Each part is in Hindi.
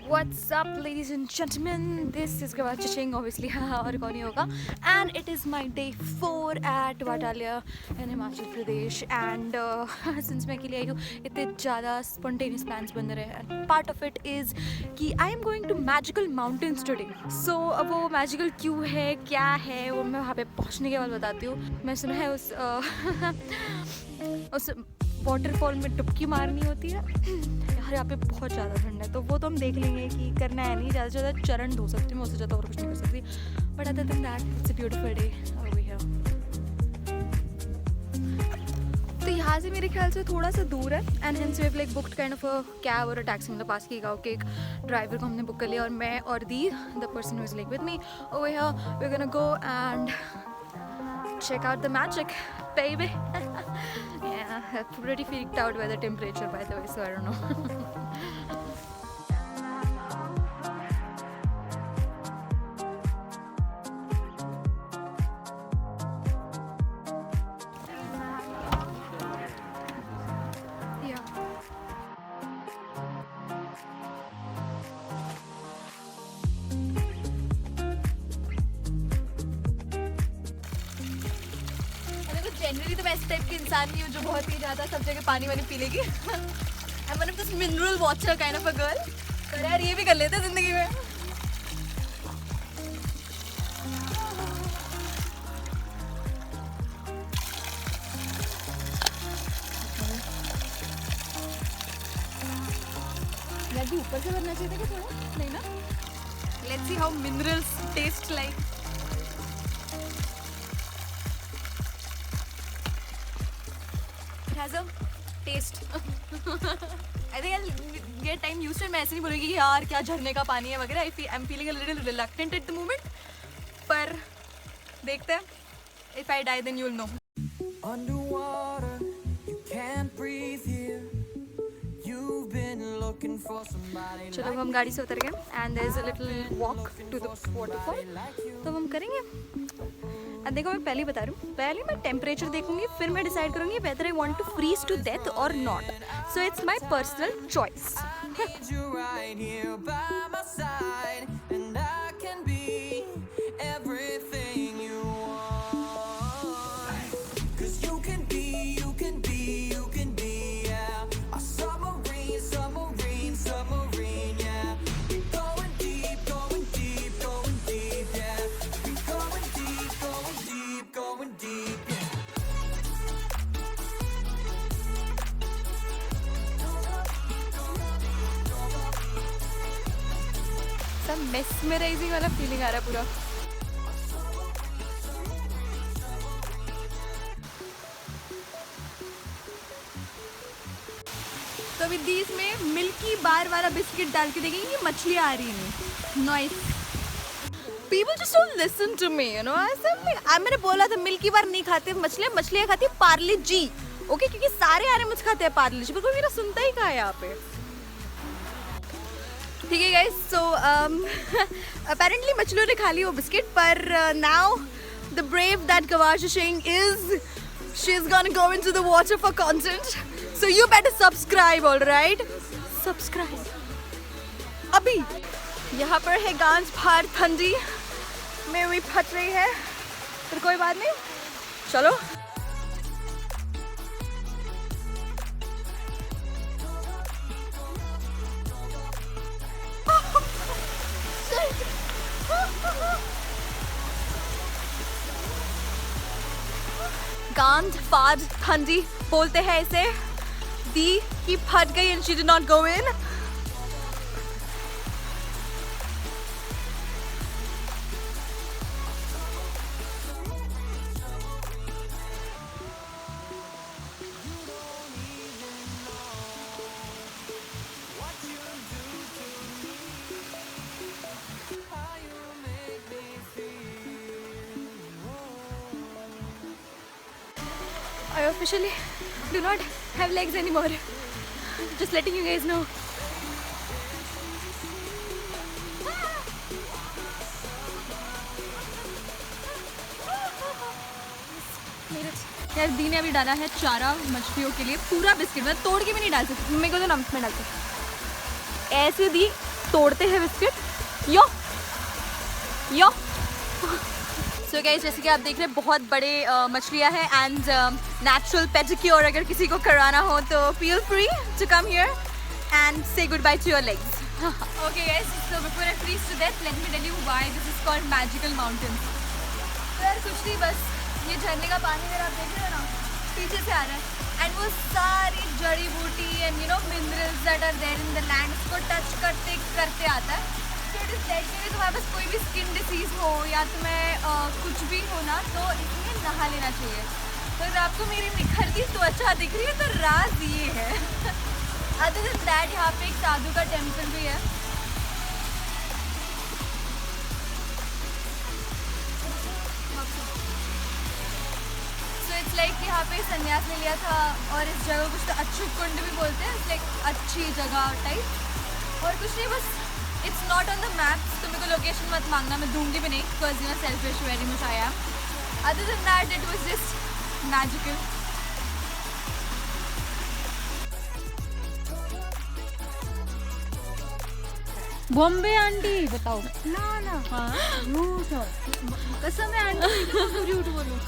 What's up, ladies and gentlemen? This is Gawad Chaching, obviously, और कौन ही होगा. And it is my day 4 at Vatalia in Himachal Pradesh. And since मैं अकेली आई हूँ, इतने ज़्यादा spontaneous plans बन रहे हैं. And part of it is कि I am going to magical mountains today. So अब वो magical क्यों है, क्या है, वो मैं वहाँ पे पहुँचने के बाद बताती हूँ. मैं सुना है उस वाटरफॉल में डुबकी मारनी होती है. यार यहाँ पे बहुत ज़्यादा ठंड है, तो वो तो हम देख लेंगे कि करना है नहीं. ज़्यादा से ज़्यादा चरण धो सकती हूँ, उससे ज़्यादा और कुछ नहीं कर सकती. But other than that it's a beautiful day over here. तो यहाँ से मेरे ख्याल से थोड़ा सा दूर है. And hence we have like booked kind of a cab और अ टैक्सी. मतलब पास के गाँव के एक ड्राइवर को हमने बुक कर लिया, और मैं और the person who is like with me over here we are gonna go and check out the magic, baby. Yeah, pretty freaked out by the temperature, by the way, so I don't know. Yeah. Generally तो मैं इस टाइप के इंसान नहीं हूँ जो बहुत ही ज़्यादा सब जगह पानी वानी पी लेगी. I am one of this mineral watcher kind of a girl. तो यार ये भी कर लेते हैं जिंदगी में. यार भी ऊपर से भरना चाहिए था कि थोड़ा नहीं ना. Let's see how minerals taste like. Has a taste. I think I'll get time used to it. मैं ऐसे नहीं बोलूँगी कि यार क्या झरने का पानी है वगैरह. I'm feeling a little reluctant at the moment. पर देखते हैं. If I die then you'll know. Underwater, you can't breathe here. You've been looking for somebody. चलो हम गाड़ी से उतर गए and there is a little walk to the waterfall. तो हम करेंगे. अब देखो मैं पहले बता रही हूँ, पहले मैं टेम्परेचर देखूंगी, फिर मैं डिसाइड करूंगी whether I want to freeze to death और नॉट. So it's my personal choice. सब मेस्मराइजिंग वाला फीलिंग आ रहा है पूरा. तो अभी दी इसमें मिल्की बार वाला बिस्किट डाल के देखेंगे कि मछलियाँ आ रही हैं. Nice. People just don't listen to me, you know. मैंने बोला था मिल्की बार नहीं खाते मछलियाँ खाती पार्ले जी. ओके, क्योंकि सारे आरे मुझ खाते हैं पार्ले जी, पर कोई मेरा सुनता ही कहाँ है यहाँ पे. ठीक है गाइस. सो अपेरेंटली मछलियों ने खा ली वो बिस्किट, पर नाउ द ब्रेव दैट गवार चचिंग is she is gonna go into the water for content. So you better subscribe, alright. Subscribe अभी. यहाँ पर है गांज फाड़ ठंडी में भी फट रही है, पर कोई बात नहीं. चलो. गांध फाड़ ठंडी बोलते हैं इसे. दी की फट गई and she did not go in. I officially do not have legs anymore. Just letting you guys know. यार दी ने अभी डाला है चारा मछलियों के लिए, पूरा बिस्किट. मैं तोड़ के भी नहीं डाल सकती, मेरे को तो नमक में डाल सकती. ऐसे दी तोड़ते हैं बिस्किट। यो यो सो गाइस, जैसे कि आप देख रहे हैं बहुत बड़े मछलियाँ हैं एंड नेचुरल पेडिक्योर अगर किसी को करवाना हो तो feel free to come here and say goodbye to your legs. Okay guys, so before I freeze to death, let me tell you why this is called magical mountains. तो यार कुछ नहीं, बस ये झरने का पानी अगर आप देख रहे हो ना पीछे से आ रहा है एंड वो सारी जड़ी बूटी and you know minerals that are there in the land उसको टच करते करते आता है। तो इट इज दैट कि तुम्हारे पास कोई भी स्किन डिसीज हो या तुम्हें कुछ भी हो ना तो इसमें नहा लेना चाहिए। तो अगर आपको मेरी निखरती त्वचा दिख रही है तो राज ये है। अदर देन दैट यहाँ पे एक साधु का टेम्पल भी है। सो इट्स लाइक यहाँ पे संन्यास ले लिया था और इस जगह कुछ तो अच्युत कुंड भी बोलते हैं, इट्स लाइक अच्छी जगह टाइप। और कुछ नहीं, बस it's not on the maps, तो मेरे को लोकेशन मत मांगना, मैं दूंगी भी नहीं because you know selfish very much I am. Other than that it was just magical. Bombay aunty बताओ ना ना हाँ झूठ कसम है आंटी, क्यों झूठ बोलूं?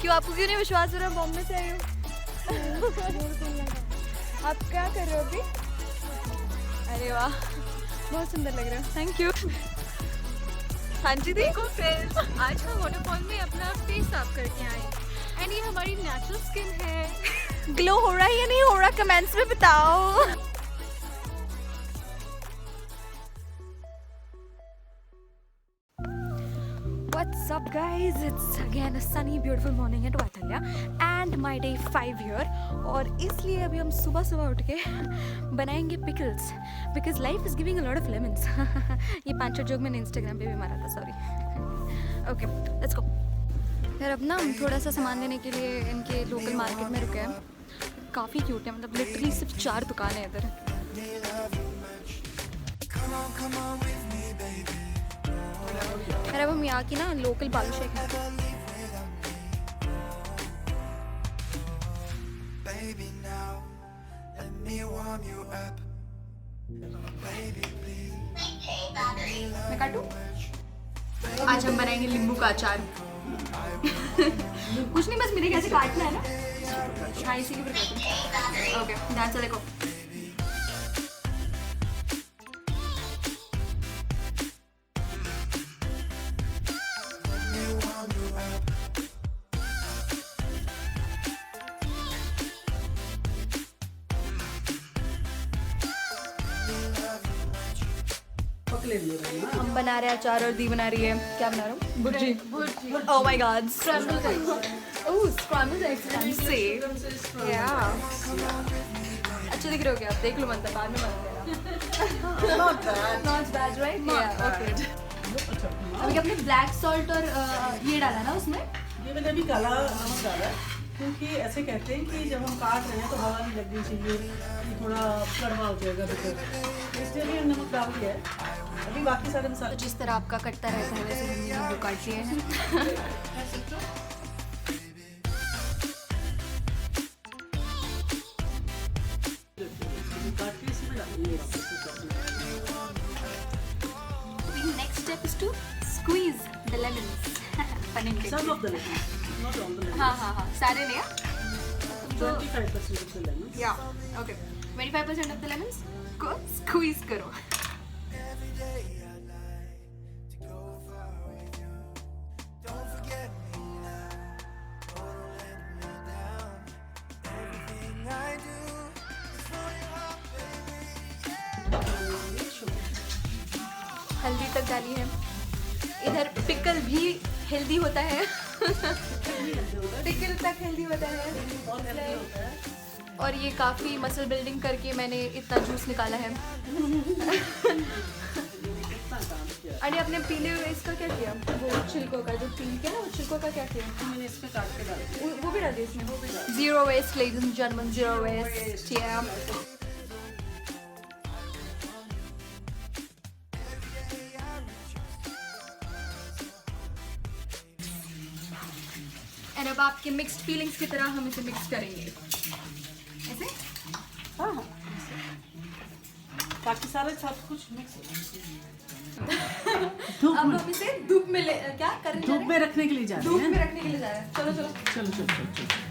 क्यों, आपको क्यों नहीं विश्वास हो रहा बॉम्बे से आई हो? आप क्या कर रहे हो अभी? अरे वाह, बहुत सुंदर लग रहे हो, थैंक यू। हाँ जी देखो फिर आज हम वाटरफॉल में अपना फेस साफ करके आए एंड ये हमारी नेचुरल स्किन है। ग्लो हो रहा है या नहीं हो रहा कमेंट्स में बताओ। What's up guys, it's again a sunny beautiful morning at Vathalya and my day 5 here। और इसलिए अभी हम सुबह सुबह उठ के बनाएंगे pickles because life is giving a lot of lemons। ये 5-6 जोक मैंने इंस्टाग्राम पे भी मारा था, सॉरी। Okay let's go. फिर अब ना हम थोड़ा सा सामान लेने के लिए इनके लोकल मार्केट में रुके हैं। काफ़ी क्यूट है, मतलब लिटरली सिर्फ 4 दुकान है इधर। फिर अब हम यहाँ की ना लोकल बालूशाही खाते। मैं काटूं? आज हम बनाएंगे नींबू का अचार। कुछ नहीं, बस मेरे कैसे काटना है ना। हाँ इसी के ऊपर काटूं। ओके ध्यान से देखो। हम बना रहे हैं अचार और दी बना रही है, क्या बना रहा हूँ? Bhurji. Oh my God, scrambled eggs. Oh scrambled eggs, fancy. या अच्छे दिख रहे हो क्या आप? देख लो मन तक, बाद में बना लेना। Not bad right? या ओके। अभी आपने ब्लैक सॉल्ट और ये डाला ना उसमें? ये मैंने अभी काला नमक डाला है क्योंकि ऐसे कहते हैं कि जब हम काट रहे हैं तो हवा नहीं लगनी चाहिए, ये थोड़ा कड़वा हो जाएगा भीतर, इसलिए भी नमक डाल दिया है। अभी बाकी सारे मसाले तो जिस तरह आपका कटता रहता है वैसे हमने नींबू काट लिए हैं। काट के इसमें डालेंगे। Next step is to squeeze the lemons. Some of the lemons, not all the lemons. हाँ हाँ हाँ सारे लिया। 25% of the lemons. या ओके 25% ऑफ द लेमन्स को स्क्वीज करो। हल्दी तक डाली है। इधर पिकल भी हेल्दी होता है। पिकल तक हेल्दी होता है। और ये काफ़ी मसल बिल्डिंग करके मैंने इतना जूस निकाला है। अरे आपने पीले हुए इसका क्या किया? वो छिलकों का जो पील किया ना, वो छिलकों का क्या किया? मैंने इसमें काट के डाला। वो भी डाल दिया इसमें। Zero waste ladies and gentlemen, zero waste. या और अब आपके मिक्स्ड फीलिंग्स की तरह हम इसे मिक्स करेंगे ऐसे। हाँ हाँ ताकि सारे सब कुछ मिक्स हो जाए। अब हम इसे धूप में क्या कर रहे धूप में रखने के लिए जा रहे धूप हैं। में रखने के लिए जा रहे हैं। चलो चलो चलो चलो चलो चलो।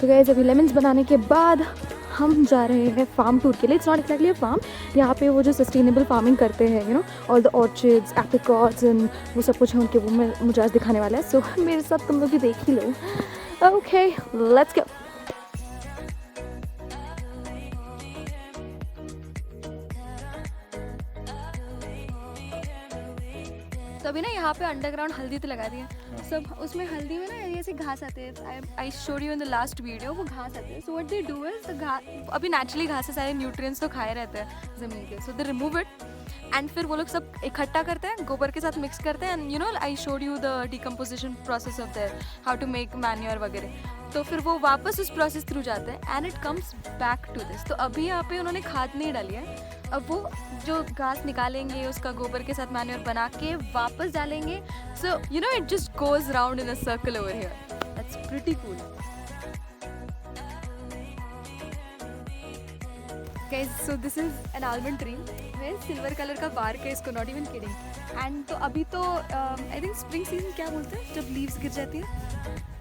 तो गाइस अभी लेमन्स बनाने के बाद हम जा रहे हैं फार्म टूर के लिए। It's not exactly a farm, यहाँ पे वो जो सस्टेनेबल फार्मिंग करते हैं, you know, all the orchids, apricots and वो सब कुछ है उनके, वो मैं मुझे आज दिखाने वाला है। सो मेरे साथ तुम लोग भी देख ही लो। Okay let's go. तो अभी ना यहाँ पे अंडरग्राउंड हल्दी तो लगा दी है सब, उसमें हल्दी में ना ऐसे घास आते हैं। आई showed you in the last video, वो घास आते हैं। So what they do is अभी नेचुरली घास से सारे न्यूट्रिएंट्स तो खाए रहते हैं ज़मीन के, सो दे रिमूव इट एंड फिर वो लोग सब इकट्ठा करते हैं, गोबर के साथ मिक्स करते हैं। And you know I showed you the decomposition process of there, how to make manure वगैरह। तो फिर वो वापस उस प्रोसेस थ्रू जाते हैं and it comes back to this. तो अभी यहाँ पे उन्होंने खाद नहीं डाली है, अब वो जो घास निकालेंगे उसका गोबर के साथ मैन्योर बना के वापस डालेंगे। So you know it just goes round in a circle over here. That's pretty cool. Guys so this is an almond tree में सिल्वर कलर का बार्क है इसको, नॉट इवन किडिंग। एंड तो अभी तो आई थिंक स्प्रिंग सीजन क्या बोलते हैं जब लीव्स गिर जाती है,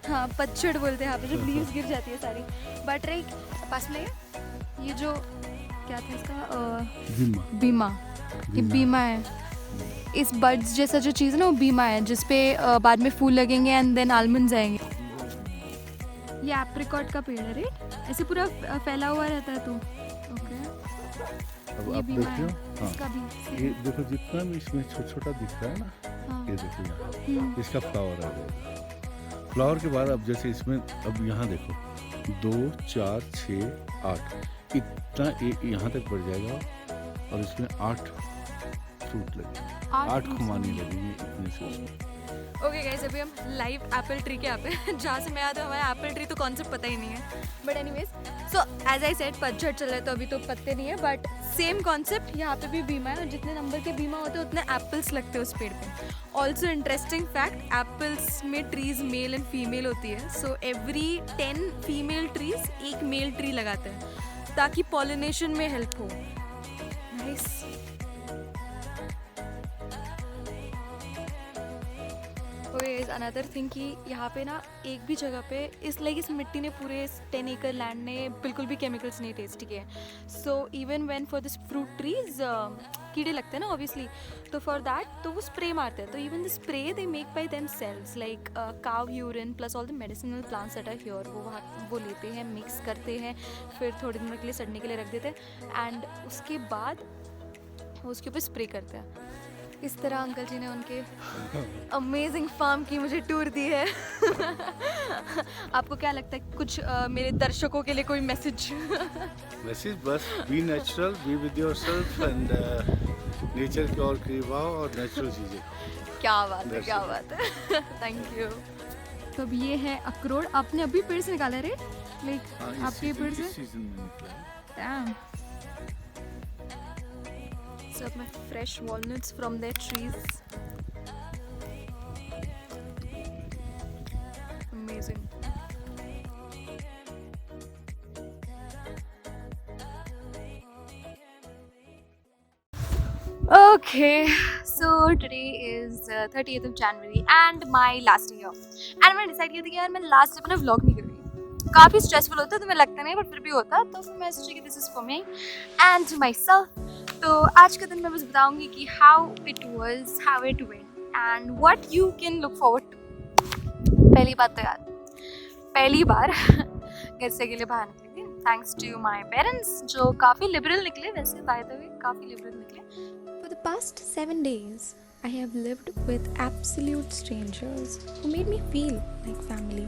हाँ पतझड़ बोलते हैं यहाँ पे जब लीव्स गिर जाती है सारी। बट राइट पास में ये जो क्या था इसका बीमा, ये बीमा है। इस बर्ड्स जैसा जो चीज़ है ना वो बीमा है, जिसपे बाद में फूल लगेंगे एंड देन आलमंड्स आएंगे। ये एप्रिकॉट का पेड़ है राइट, ऐसे पूरा फैला हुआ रहता है। तो ओके अब ये आप बीमा देखते है हो, इसका हाँ, भी। ये देखो जितना भी इसमें छोटा छोटा दिख रहा है ना, हाँ। ये देखो यहाँ इसका फ्लावर है। फ्लावर के बाद अब जैसे इसमें अब यहाँ देखो 2 4 6 8 इतना यहाँ तक बढ़ जाएगा और इसमें 8 फ्रूट लगेंगे, 8 खुमानी लगेंगी इतने से उसमें। ओके गाइस अभी हम लाइव एप्पल ट्री के यहाँ पे जहाँ से मैं आता हूँ, हमारा एप्पल ट्री तो कॉन्सेप्ट पता ही नहीं है। But anyways so as I said पतझड़ चल रहा है तो अभी तो पत्ते नहीं है, बट सेम कॉन्सेप्ट यहाँ पे भी बीमा है और जितने नंबर के बीमा होते हैं उतने एप्पल्स लगते हैं उस पेड़ पे। ऑल्सो इंटरेस्टिंग फैक्ट, एप्पल्स में ट्रीज मेल एंड फीमेल होती है। सो एवरी 10 फीमेल ट्रीज एक मेल ट्री लगाते हैं ताकि पॉलिनेशन में हेल्प हो। नाइस। अनदर थिंग कि यहाँ पे ना एक भी जगह पे इस मिट्टी ने पूरे 10 एकड़ लैंड ने बिल्कुल भी केमिकल्स नहीं टेस्ट किए। So even when for this fruit trees कीड़े लगते हैं ना ऑब्वियसली, तो फॉर दैट तो वो स्प्रे मारते हैं। तो even the spray they make by themselves like cow urine plus all the medicinal plants that are here, वो वहाँ वो लेते हैं, मिक्स करते हैं, फिर थोड़े दिन के लिए सड़ने के लिए रख देते हैं एंड उसके बाद उसके ऊपर स्प्रे करते हैं। इस तरह अंकल जी ने उनके अमेजिंग फार्म की मुझे टूर दी है। आपको क्या लगता है कुछ मेरे दर्शकों के लिए कोई मैसेज? मैसेज बस be natural, be with yourself and nature की ओर करीब आओ और नेचुरल चीजें। क्या बात है, क्या बात है। Thank you. तो अब ये है अखरोट, आपने अभी पेड़ से निकाला रे? लाइक आपके पेड़ से? सीजन में निकला है। Damn. So my fresh walnuts from their trees. Amazing. Okay, so today is 30th of January and my last day here. And मैंने डिसाइड किया था कि यार मैं लास्ट डे अपना व्लॉग नहीं करूँगी। काफ़ी स्ट्रेसफुल होता है, तुम्हें लगता नहीं बट फिर भी होता है, तो फिर मैं सोची कि this is for me and myself. तो आज का दिन मैं बस बताऊँगी कि how it was, how it went and what you can look forward to. पहली बात तो यार, पहली बार घर से अकेले बाहर निकली थी, थैंक्स टू माई पेरेंट्स जो काफ़ी लिबरल निकले, वैसे बाय द वे काफ़ी लिबरल निकले। For the past 7 days, I have lived with absolute strangers who made me feel like family.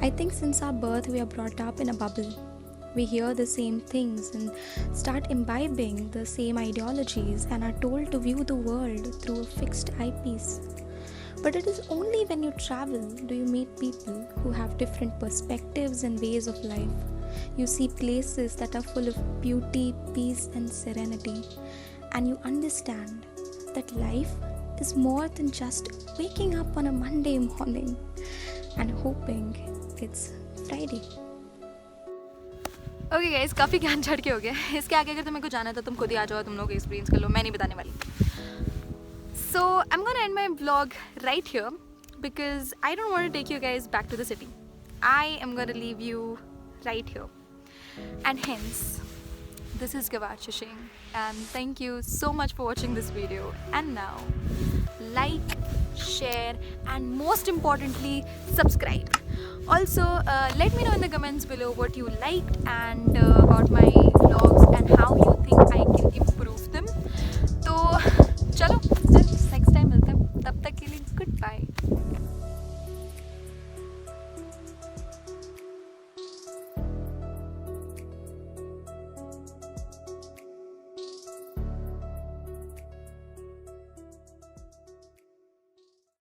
I think since our birth, we are brought up in a bubble. We hear the same things and start imbibing the same ideologies and are told to view the world through a fixed eyepiece. But it is only when you travel do you meet people who have different perspectives and ways of life. You see places that are full of beauty, peace, and serenity, and you understand that life is more than just waking up on a Monday morning and hoping it's Friday. Okay guys, काफ़ी ज्ञान चढ़ के हो गया. इसके आगे अगर तुम्हें को जाना था तुम खुद ही आ जाओ, तुम लोग एक्सपीरियंस कर लो, मैं नहीं बताने वाली. So I'm gonna end my vlog right here because I don't want to take you guys back to the city. I am gonna leave you right here. And hence, this is Gavachishing, and thank you so much for watching this video. And now, like, share, and most importantly, subscribe. Also, let me know in the comments below what you liked and about my vlogs and how you think I can improve them.